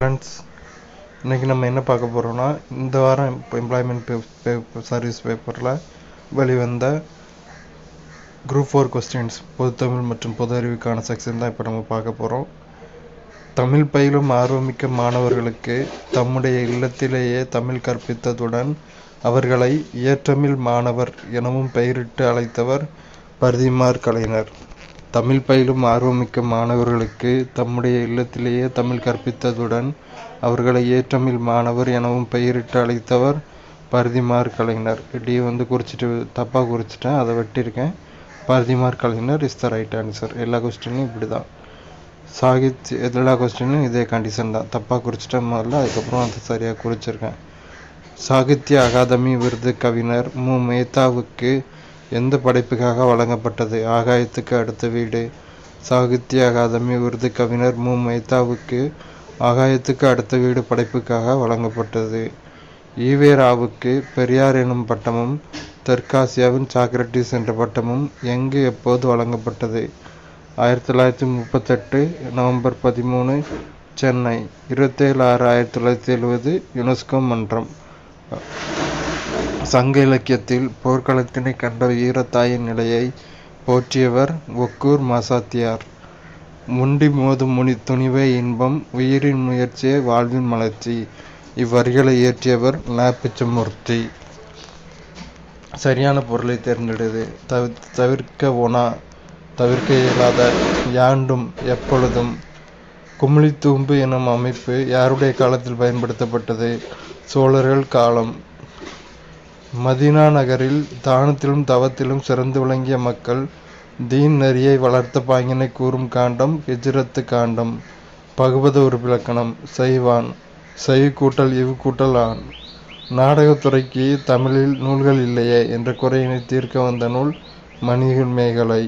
Friends, இன்றைக்கி நம்ம என்ன பார்க்க போகிறோம்னா, இந்த வாரம் எம்ப்ளாய்மெண்ட் சர்வீஸ் பேப்பரில் வெளிவந்த குரூப் 4 கொஸ்டின்ஸ் பொதுத்தமிழ் மற்றும் பொது அறிவுக்கான செக்ஷன் தான் இப்போ நம்ம பார்க்க போகிறோம். தமிழ் பயிலும் ஆர்வமிக்க மாணவர்களுக்கு தம்முடைய இல்லத்திலேயே தமிழ் கற்பித்ததுடன் அவர்களை இயற்றமிழ் மாணவர் எனவும் பெயரிட்டு அழைத்தவர் பரிதிமாற் கலைஞர். தமிழ் பயிலும் ஆர்வமிக்க மாணவர்களுக்கு தம்முடைய இல்லத்திலேயே தமிழ் கற்பித்ததுடன் அவர்களை இயற்றமிழ் மாணவர் எனவும் பெயரிட்டு அழைத்தவர் பரிதிமாற் கலைஞர். டி குறிச்சிட்டு தப்பாக குறிச்சிட்டேன், அதை வெட்டியிருக்கேன். Parithimar Kalaignar is the right answer. எல்லா கொஸ்டினும் இப்படி தான். எல்லா கொஸ்டினும் இதே கண்டிஷன் தான். தப்பாக குறிச்சிட்டேன் முதல்ல, அதுக்கப்புறம் அதை சரியாக குறிச்சிருக்கேன். சாகித்ய அகாதமி விருது கவிஞர் மு. மேத்தாவுக்கு எந்த படைப்புக்காக வழங்கப்பட்டது? ஆகாயத்துக்கு அடுத்த வீடு. சாகித்ய அகாதமி விருது கவிஞர் மு. மேத்தாவுக்கு ஆகாயத்துக்கு அடுத்த வீடு படைப்புக்காக வழங்கப்பட்டது. ஈவேராவுக்கு பெரியார் எனும் பட்டமும் தெற்காசியாவின் சாக்ரட்டிஸ் என்ற பட்டமும் எங்கு எப்போது வழங்கப்பட்டது? 1938 நவம்பர் 13 சென்னை. 27/6/1970 யுனெஸ்கோ மன்றம். சங்க இலக்கியத்தில் போர்க்களத்தினை கண்ட வீரத்தாயின் நிலையை போற்றியவர் ஒக்கூர் மாசாத்தியார். முண்டி மோதும் துணிவே இன்பம், உயிரின் முயற்சியே வாழ்வின் மலர்ச்சி. இவ்வரிகளை இயற்றியவர் ந. பிச்சமூர்த்தி. சரியான பொருளை தேர்ந்தெடுது. தவிர்க்க இயலாத, யாண்டும் எப்பொழுதும். குமிழித்தூம்பு எனும் அமைப்பு யாருடைய காலத்தில் பயன்படுத்தப்பட்டது? சோழர்கள் காலம். மதீனா நகரில் தானத்திலும் தவத்திலும் சிறந்து விளங்கிய மக்கள் தீன் நெறியை வளர்த்த பாங்கினை கூறும் காண்டம் ஹிஜ்ரத்து காண்டம். பகுபத உறுப்பிலக்கணம். செய்வான். செய் கூட்டல் இவ் கூட்டல் ஆன். நாடகத்துறைக்கு தமிழில் நூல்கள் இல்லையே என்ற குறையினை தீர்க்க வந்த நூல் மணிமேகலை.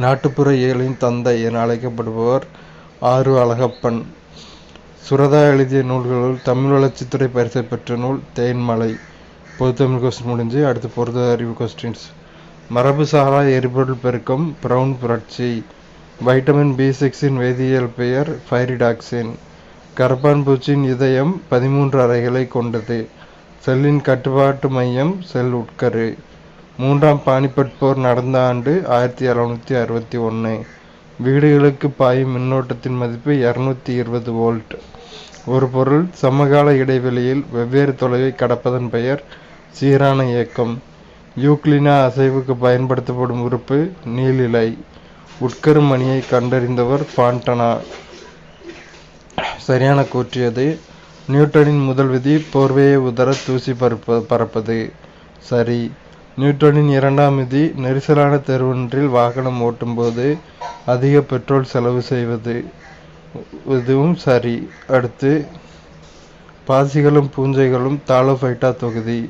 நாட்டுப்புற இயலின் தந்தை என அழைக்கப்படுபவர் ஆறு அழகப்பன். சுரதா எழுதிய நூல்களுள் தமிழ் வளர்ச்சித்துறை பரிசை பெற்ற நூல் தேன்மலை. பொதுத்தமிழ் கொஸ்டின் முடிஞ்சு. அடுத்து பொது அறிவு கொஸ்டின்ஸ். மரபுசாரா எரிபொருள் பெருக்கம் பிரவுன் புரட்சி. வைட்டமின் B6 வேதியியல் பெயர் பைரிடாக்சின். கரப்பான் பூச்சியின் இதயம் 13 அறைகளை கொண்டது. செல்லின் கட்டுப்பாட்டு மையம் செல் உட்கரு. 3ஆம் பானிபட் போர் நடந்த ஆண்டு 1761. வீடுகளுக்கு பாயும் மின்னோட்டத்தின் மதிப்பு 220 வோல்ட். ஒரு பொருள் சமகால இடைவெளியில் வெவ்வேறு தொலைவை கடப்பதன் பெயர் சீரான இயக்கம். யூக்ளினா அசைவுக்கு பயன்படுத்தப்படும் உறுப்பு நீளிலை. உட்கரும் மணியை கண்டறிந்தவர் பாண்டனா. சரியான கூற்றியது. நியூட்டனின் முதல் விதி போர்வையை உதர தூசி பறப்பது. சரி. நியூட்டனின் 2ஆம் விதி நெரிசலான தெருவொன்றில் வாகனம் ஓட்டும்போது அதிக பெட்ரோல் செலவு செய்வது. இதுவும் சரி. அடுத்து பாசிகளும் பூஞ்சைகளும் தாலோபைட்டா தொகுதி.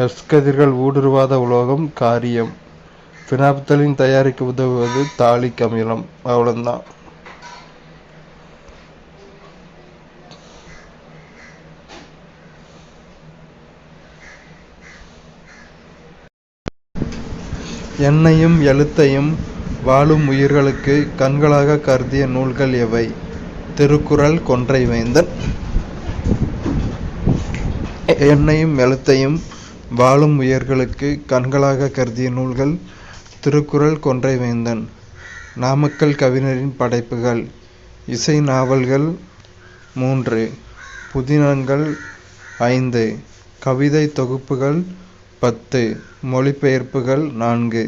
எக்ஸ் கதிர்கள் ஊடுருவாத உலோகம் காரியம். பினாப்தலின் தயாரிக்க உதவுவது தாலிக் அமிலம். அவ்வளவுதான். எண்ணையும் எழுத்தையும் வாழும் உயிர்களுக்கு கண்களாக கருதிய நூல்கள் எவை? திருக்குறள், கொன்றை வேந்தன். எண்ணையும் எழுத்தையும் வாழும் உயிர்களுக்கு கண்களாக கருதிய நூல்கள் திருக்குறள், கொன்றை வேந்தன். நாமக்கல் கவிஞரின் படைப்புகள். இசை நாவல்கள் 3, புதினங்கள் 5, கவிதை தொகுப்புகள் 10, மொழிபெயர்ப்புகள் 4.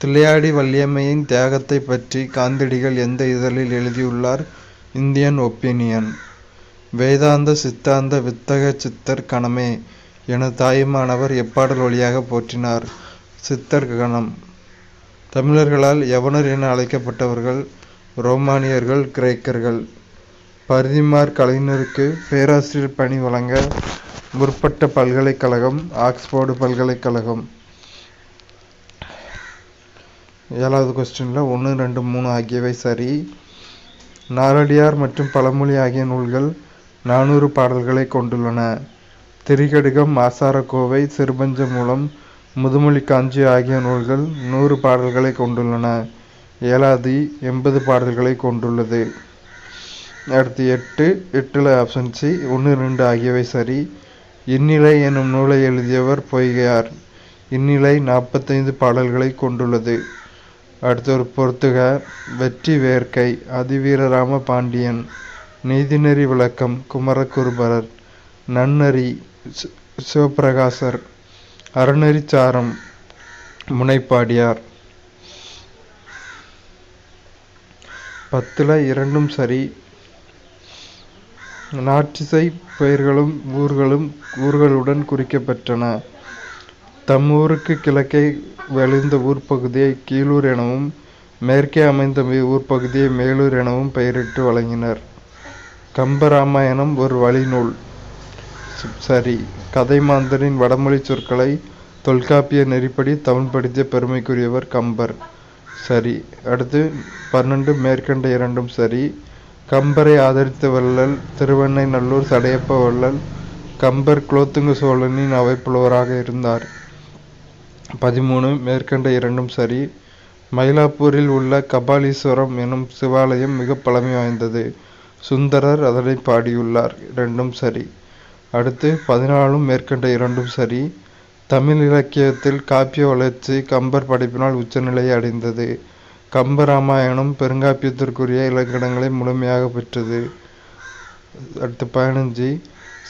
தில்லையாடி வள்ளியம்மையின் தியாகத்தை பற்றி காந்தியடிகள் எந்த இதழில் எழுதியுள்ளார்? Indian opinion. வேதாந்த சித்தாந்த வித்தக சித்தர் கணமே என தாயுமானவர் எப்பாடல் வழியாக போற்றினார்? சித்தர் கணம். தமிழர்களால் யவனர் என அழைக்கப்பட்டவர்கள் ரோமானியர்கள், கிரேக்கர்கள். பரிதிமாற் கலைஞருக்கு பேராசிரியர் பணி வழங்க முற்பட்ட பல்கலைக்கழகம் ஆக்ஸ்போர்டு பல்கலைக்கழகம். 7வது கொஸ்டினில் 1, 2, 3 ஆகியவை சரி. நாலடியார் மற்றும் பழமொழி ஆகிய நூல்கள் 400 பாடல்களை கொண்டுள்ளன. திரிகடுகம், ஆசாரக்கோவை, சிறுபஞ்ச மூலம், முதுமொழி காஞ்சி ஆகிய நூல்கள் 100 பாடல்களை கொண்டுள்ளன. ஏலாதி 80 பாடல்களை கொண்டுள்ளது. அடுத்து 8 8ல் ஆப்ஷன் சி 1 2 ஆகியவை சரி. இந்நிலை எனும் நூலை எழுதியவர் பொய்கையார். இந்நிலை 45 பாடல்களை கொண்டுள்ளது. அடுத்து ஒரு பொறுத்துக. வெற்றி வேர்க்கை அதிவீரராம பாண்டியன். நீதிநெறி விளக்கம் குமரகுருபரர். நன்னறி சிவப்பிரகாசர். அறநெறிச்சாரம் முனைப்பாடியார். 10ல் 2ம் சரி. நாற்றிசை பெயர்களும் ஊர்களுடன் குறிக்கப்பெற்றன. தம் ஊருக்கு கிழக்கே விளைந்த ஊர்ப்பகுதியை கீழூர் எனவும் மேற்கே அமைந்த ஊர்ப்பகுதியை மேலூர் எனவும் பெயரிட்டு வழங்கினர். கம்பராமாயணம் ஒரு வழிநூல். சரி. கதைமாந்தரின் வடமொழி சொற்களை தொல்காப்பிய நெறிப்படி தமிழ்படுத்திய பெருமைக்குரியவர் கம்பர். சரி. அடுத்து 12 மேற்கண்ட 2ம் சரி. கம்பரை ஆதரித்த வள்ளல் திருவெண்ணெய்நல்லூர் சடையப்ப வள்ளல். கம்பர் குலோத்துங்க சோழனின் அவைப்புலவராக இருந்தார். 13 மேற்கண்ட 2ம் சரி. மயிலாப்பூரில் உள்ள கபாலீஸ்வரம் எனும் சிவாலயம் மிக பழமை வாய்ந்தது. சுந்தரர் அதனை பாடியுள்ளார். 2ம் சரி. அடுத்து 14 மேற்கண்ட 2ம் சரி. தமிழ் இலக்கியத்தில் காப்பிய வளர்ச்சி கம்பர் படைப்பினால் உச்சநிலையை அடைந்தது. கம்பராமாயணம் பெருங்காப்பியத்திற்குரிய இலக்கணங்களை முழுமையாக பெற்றது. அடுத்து 15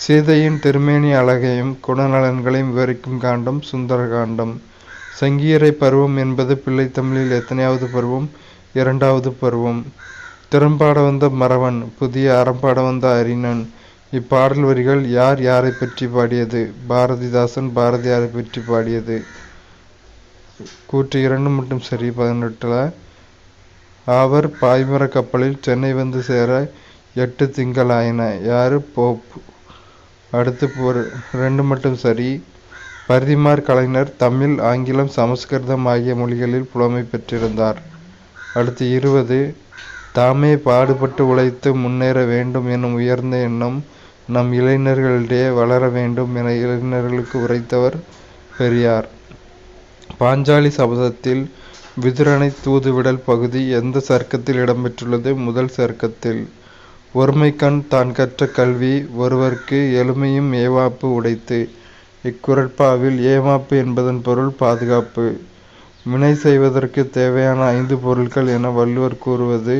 சீதையின் திருமேனி அழகையும் குணநலன்களையும் விவரிக்கும் காண்டம் சுந்தரகாண்டம். சங்கீரை பருவம் என்பது பிள்ளைத்தமிழில் எத்தனையாவது பருவம்? 2வது பருவம். திறம்பாட வந்த மறவன் புதிய அறம்பாட வந்த அறிஞன். இப்பாடல் வரிகள் யார் யாரை பற்றி பாடியது? பாரதிதாசன் பாரதியாரை பற்றி பாடியது. கூற்று 2 மட்டும் சரி. 18ல் அவர் பாய்மர கப்பலில் சென்னை வந்து சேர 8 திங்கள் ஆயின. யாரு? போப். அடுத்து 2 மட்டும் சரி. பரிதிமாற் கலைஞர் தமிழ் ஆங்கிலம் சமஸ்கிருதம் ஆகிய மொழிகளில் புலமை பெற்றிருந்தார். அடுத்து 20 தாமே பாடுபட்டு உழைத்து முன்னேற வேண்டும் எனும் உயர்ந்த எண்ணம் நம் இளைஞர்களிடையே வளர வேண்டும் என இளைஞர்களுக்கு உரைத்தவர் பெரியார். பாஞ்சாலி சபதத்தில் விதுரனை தூதுவிடல் பகுதி எந்த சர்க்கத்தில் இடம்பெற்றுள்ளது? முதல் சர்க்கத்தில். ஒருமைக்கண் தான் கற்ற கல்வி ஒருவர்க்கு எளிமையும் ஏவாப்பு உடைத்து. இக்குறட்பாவில் ஏவாப்பு என்பதன் பொருள் பாதுகாப்பு. வினை செய்வதற்கு தேவையான 5 பொருட்கள் என வள்ளுவர் கூறுவது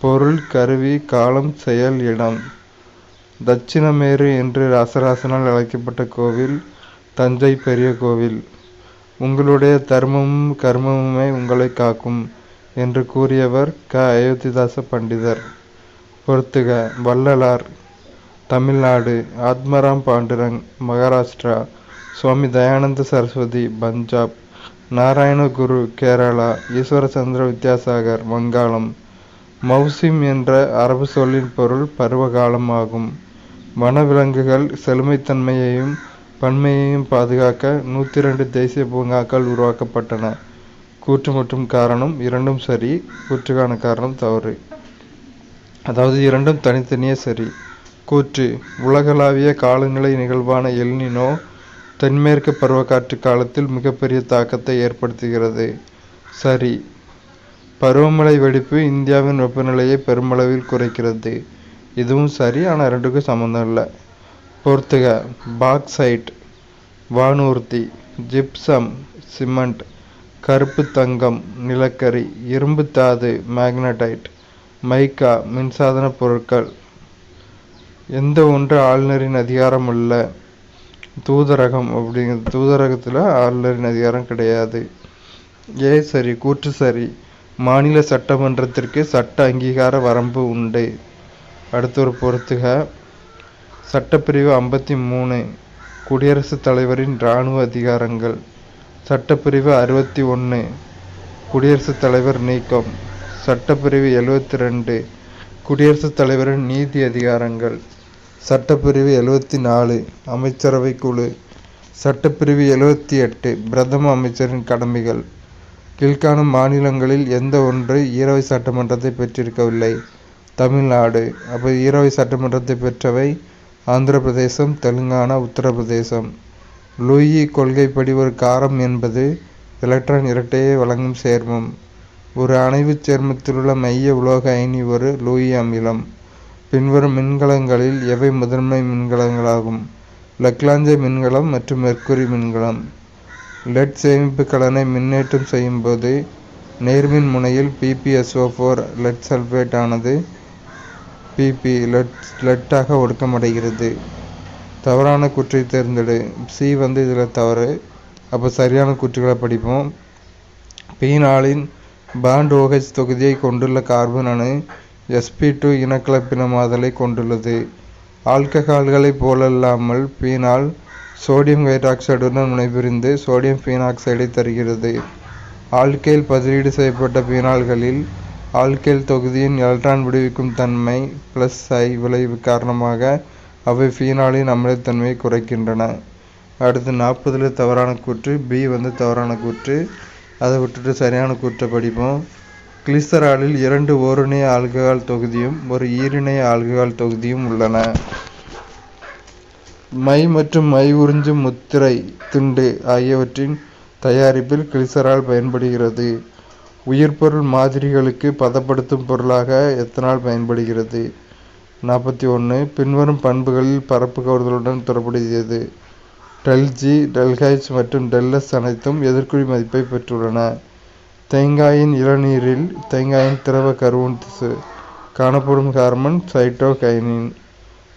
பொருள், கருவி, காலம், செயல், இடம். தட்சிணமேரு என்று ராசராசனால் அழைக்கப்பட்ட கோவில் தஞ்சை பெரிய கோவில். உங்களுடைய தர்மமும் கர்மமுமே உங்களை காக்கும் என்று கூறியவர் அயோத்திதாச பண்டிதர். பொறுத்துக. வள்ளலார் தமிழ்நாடு. ஆத்மராம் பாண்டுரங் மகாராஷ்டிரா. சுவாமி தயானந்த சரஸ்வதி பஞ்சாப். நாராயணகுரு கேரளா. ஈஸ்வரச்சந்திர வித்யாசாகர் வங்காளம். மௌசிம் என்ற அரபு சொல்லின் பொருள் பருவகாலம் ஆகும். வனவிலங்குகள் செழுமைத்தன்மையையும் பன்மையையும் பாதுகாக்க 102 தேசிய பூங்காக்கள் உருவாக்கப்பட்டன. கூற்று மற்றும் காரணம் 2ம் சரி. கூற்றுக்கான காரணம் தவறு. அதாவது 2ம் தனித்தனியே சரி. கூற்று உலகளாவிய காலநிலை நிகழ்வான எல்னினோ தென்மேற்கு பருவக்காற்று காலத்தில் மிகப்பெரிய தாக்கத்தை ஏற்படுத்துகிறது. சரி. பருவமழை வெடிப்பு இந்தியாவின் வெப்பநிலையை பெருமளவில் குறைக்கிறது. இதுவும் சரி. ஆனால் 2க்கும் சம்மந்தம் இல்லை. பொறுத்துக. பாக்சைட் வானூர்தி. Gypsum cement. கருப்பு தங்கம் நிலக்கரி. இரும்பு தாது மேக்னடைட். மைக்கா மின்சாதன பொருட்கள். எந்த ஒன்று ஆளுநரின் அதிகாரம் அல்ல? தூதரகம். அப்படிங்கிறது தூதரகத்தில் ஆளுநரின் அதிகாரம் கிடையாது. சரி. கூற்று சரி. மாநில சட்டமன்றத்திற்கு சட்ட அங்கீகார வரம்பு உண்டு. அடுத்த ஒரு பொறுத்துக. சட்டப்பிரிவு 53 குடியரசுத் தலைவரின் இராணுவ அதிகாரங்கள். சட்டப்பிரிவு 61 குடியரசுத் தலைவர் நீக்கம். சட்டப்பிரிவு 72 குடியரசுத் தலைவரின் நீதி அதிகாரங்கள். சட்டப்பிரிவு 74 அமைச்சரவை குழு. சட்டப்பிரிவு 78 பிரதம அமைச்சரின் கடமைகள். கீழ்காணும் மாநிலங்களில் எந்த ஒன்று ஈரவை சட்டமன்றத்தை பெற்றிருக்கவில்லை? தமிழ்நாடு. அப்போ ஈரவை சட்டமன்றத்தை பெற்றவை ஆந்திர பிரதேசம், தெலுங்கானா, உத்தரப்பிரதேசம். லூயி கொள்கைப்படி ஒரு காரம் என்பது எலக்ட்ரான் இரட்டையை வழங்கும் சேர்மம். ஒரு அணைவுச் சேர்மத்திலுள்ள மைய உலோக அயனி ஒரு லூயி அமிலம். பின்வரும் மின்கலங்களில் எவை முதன்மை மின்கலங்களாகும்? லக்லாஞ்சே மின்கலம் மற்றும் மெர்க்குரி மின்கலம். லெட் சேமிப்பு கலனை மின்னேற்றம் செய்யும் போது நேர்மின் முனையில் PpSO4 லெட் சல்பேட் ஆனது Pp லெட்டாக ஒடுக்கமடைகிறது. தவறான கூற்றை தேர்ந்தெடு. சி இதில் தவறு. அப்போ சரியான கூற்றுகளை படிப்போம். பீனாலின் பாண்ட் OH தொகுதியை கொண்டுள்ள கார்பன் அணு sp2 இனக்கலப்பினமாதலை கொண்டுள்ளது. ஆல்கஹால்களைப் போலல்லாமல் பீனால் சோடியம் ஹைட்ராக்சைடுடன் வினைபுரிந்து சோடியம் பீனாக்சைடை தருகிறது. ஆல்கைல் பதிலீடு செய்யப்பட்ட பீனால்களில் ஆல்கைல் தொகுதியின் எலக்ட்ரான் விடுவிக்கும் தன்மை +I விளைவு காரணமாக அவை பீனாலின் அமிலத்தன்மையை குறைக்கின்றன. அடுத்து 40 தவறான கூற்று. பி தவறான கூற்று. அதை விட்டுட்டு சரியான கூற்றை படிப்போம். கிளிசராலில் 2 ஓரிணைய ஆல்கஹால் தொகுதியும் ஒரு ஈரிணைய ஆல்கஹால் தொகுதியும் உள்ளன. மை மற்றும் மை உறிஞ்சும் முத்திரை துண்டு ஆகியவற்றின் தயாரிப்பில் கிளிசரால் பயன்படுகிறது. உயிர்பொருள் மாதிரிகளுக்கு பதப்படுத்தும் பொருளாக எத்தனால் பயன்படுகிறது. 41 பின்வரும் பண்புகளில் பரப்பு கவர்தலுடன் தொடர்புடையது. ΔG, ΔH மற்றும் ΔS அனைத்தும் எதிர்க்குறி மதிப்பை பெற்றுள்ளன. தேங்காயின் இளநீரில் தேங்காயின் திரவ கருவுன் திசு காணப்படும் ஹார்மோன் சைட்டோகைனின்.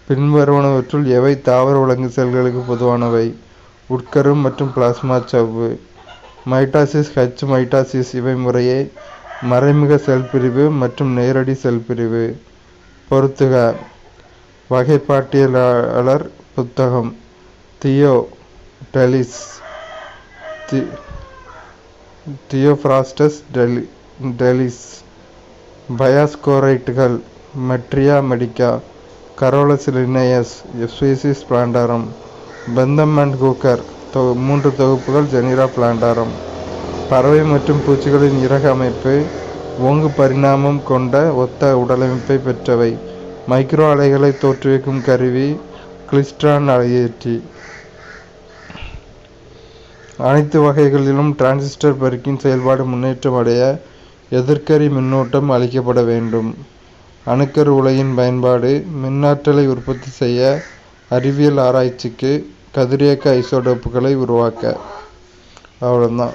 பின்வருவனவற்றுள் எவை தாவர விலங்கு செல்களுக்கு பொதுவானவை? உட்கரு மற்றும் பிளாஸ்மா சவ்வு. மைட்டாசிஸ் H மைட்டாசிஸ் இவை முறையே மறைமுக செல் பிரிவு மற்றும் நேரடி செல் பிரிவு. பொறுத்துக. வகைப்பாட்டியலாளர் புத்தகம். தியோப்ராஸ்டஸ் டெலிஸ். பயாஸ்கோரைட்டுகள் materia medica. Carolus Linnaeus. Species plantarum. Bentham and Hooker 3 தொகுப்புகள் ஜெனிரா பிளான்டாரம். பறவை மற்றும் பூச்சிகளின் இறகு அமைப்பு ஓங்கு பரிணாமம் கொண்ட ஒத்த உடலமைப்பை பெற்றவை. மைக்ரோ அலைகளை தோற்றுவிக்கும் கருவி கிளிஸ்ட்ரான் அலையேற்றி. அனைத்து வகைகளிலும் டிரான்சிஸ்டர் பெருக்கின் செயல்பாடு முன்னேற்றம் அடைய எதிர்க்கரி மின்னோட்டம் அளிக்கப்பட வேண்டும். அணுக்கரு உலையின் பயன்பாடு மின்னாற்றலை உற்பத்தி செய்ய அறிவியல் ஆராய்ச்சிக்கு கதிரியக்க ஐசோடோப்புகளை உருவாக்க. அவ்வளோதான்.